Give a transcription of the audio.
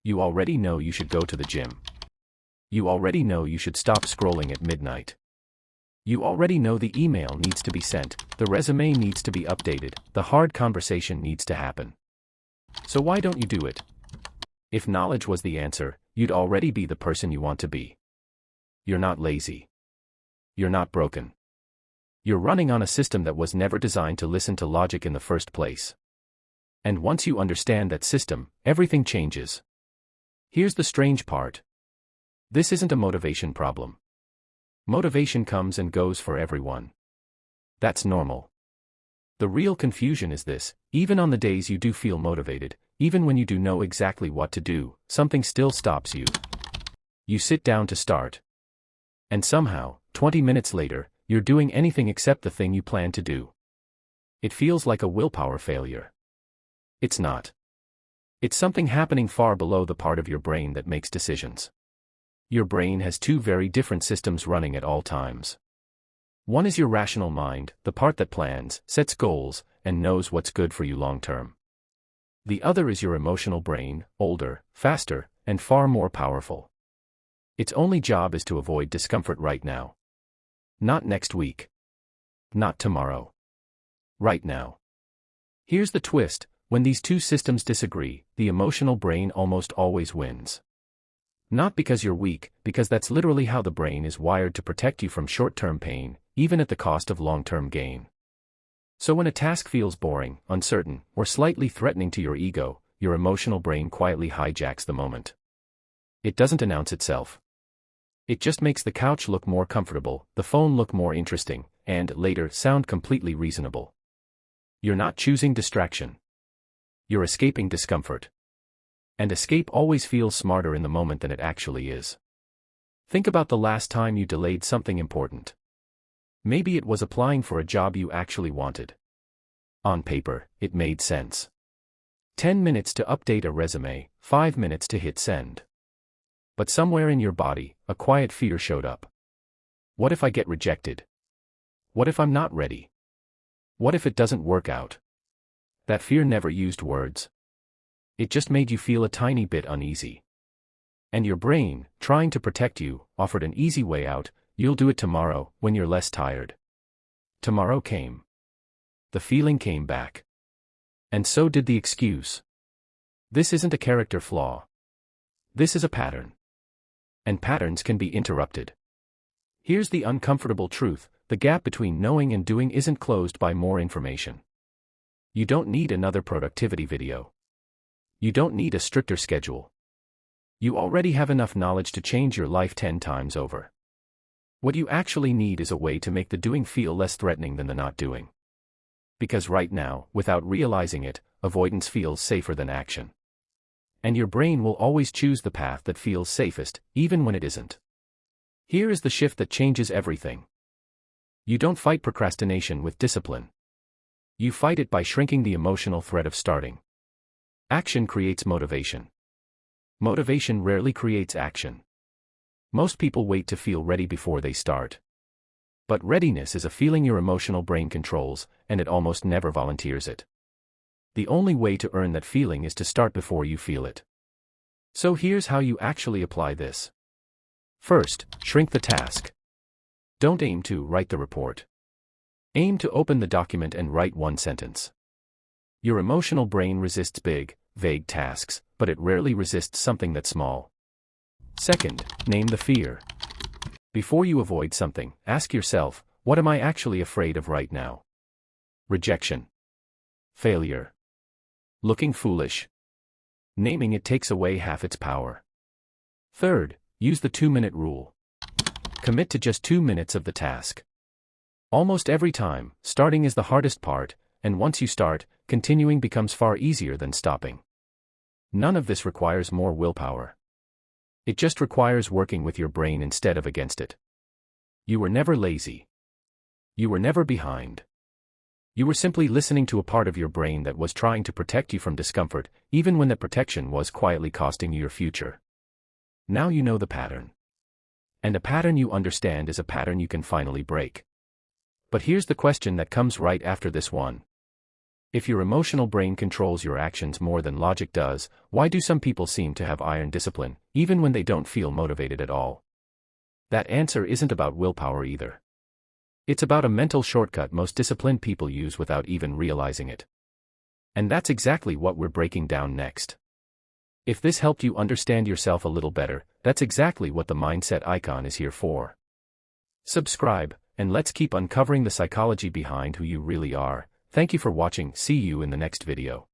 You already know you should go to the gym. You already know you should stop scrolling at midnight. You already know the email needs to be sent, the resume needs to be updated, the hard conversation needs to happen. So why don't you do it? If knowledge was the answer, you'd already be the person you want to be. You're not lazy. You're not broken. You're running on a system that was never designed to listen to logic in the first place. And once you understand that system, everything changes. Here's the strange part. This isn't a motivation problem. Motivation comes and goes for everyone. That's normal. The real confusion is this: even on the days you do feel motivated, even when you do know exactly what to do, something still stops you. You sit down to start. And somehow, 20 minutes later, you're doing anything except the thing you planned to do. It feels like a willpower failure. It's not. It's something happening far below the part of your brain that makes decisions. Your brain has two very different systems running at all times. One is your rational mind, the part that plans, sets goals, and knows what's good for you long term. The other is your emotional brain, older, faster, and far more powerful. Its only job is to avoid discomfort right now. Not next week. Not tomorrow. Right now. Here's the twist: when these two systems disagree, the emotional brain almost always wins. Not because you're weak, because that's literally how the brain is wired to protect you from short-term pain, even at the cost of long-term gain. So when a task feels boring, uncertain, or slightly threatening to your ego, your emotional brain quietly hijacks the moment. It doesn't announce itself. It just makes the couch look more comfortable, the phone look more interesting, and, later, sound completely reasonable. You're not choosing distraction. You're escaping discomfort. And escape always feels smarter in the moment than it actually is. Think about the last time you delayed something important. Maybe it was applying for a job you actually wanted. On paper, it made sense. 10 minutes to update a resume, 5 minutes to hit send. But somewhere in your body, a quiet fear showed up. What if I get rejected? What if I'm not ready? What if it doesn't work out? That fear never used words. It just made you feel a tiny bit uneasy. And your brain, trying to protect you, offered an easy way out: you'll do it tomorrow, when you're less tired. Tomorrow came. The feeling came back. And so did the excuse. This isn't a character flaw. This is a pattern. And patterns can be interrupted. Here's the uncomfortable truth: the gap between knowing and doing isn't closed by more information. You don't need another productivity video. You don't need a stricter schedule. You already have enough knowledge to change your life 10 times over. What you actually need is a way to make the doing feel less threatening than the not doing. Because right now, without realizing it, avoidance feels safer than action. And your brain will always choose the path that feels safest, even when it isn't. Here is the shift that changes everything. You don't fight procrastination with discipline. You fight it by shrinking the emotional threat of starting. Action creates motivation. Motivation rarely creates action. Most people wait to feel ready before they start. But readiness is a feeling your emotional brain controls, and it almost never volunteers it. The only way to earn that feeling is to start before you feel it. So here's how you actually apply this. First, shrink the task. Don't aim to write the report. Aim to open the document and write one sentence. Your emotional brain resists big, vague tasks, but it rarely resists something that's small. Second, name the fear. Before you avoid something, ask yourself, what am I actually afraid of right now? Rejection. Failure. Looking foolish. Naming it takes away half its power. Third, use the 2-minute rule. Commit to just 2 minutes of the task. Almost every time, starting is the hardest part, and once you start, continuing becomes far easier than stopping. None of this requires more willpower. It just requires working with your brain instead of against it. You were never lazy. You were never behind. You were simply listening to a part of your brain that was trying to protect you from discomfort, even when that protection was quietly costing you your future. Now you know the pattern. And a pattern you understand is a pattern you can finally break. But here's the question that comes right after this one. If your emotional brain controls your actions more than logic does, why do some people seem to have iron discipline, even when they don't feel motivated at all? That answer isn't about willpower either. It's about a mental shortcut most disciplined people use without even realizing it. And that's exactly what we're breaking down next. If this helped you understand yourself a little better, that's exactly what the mindset icon is here for. Subscribe, and let's keep uncovering the psychology behind who you really are. Thank you for watching. See you in the next video.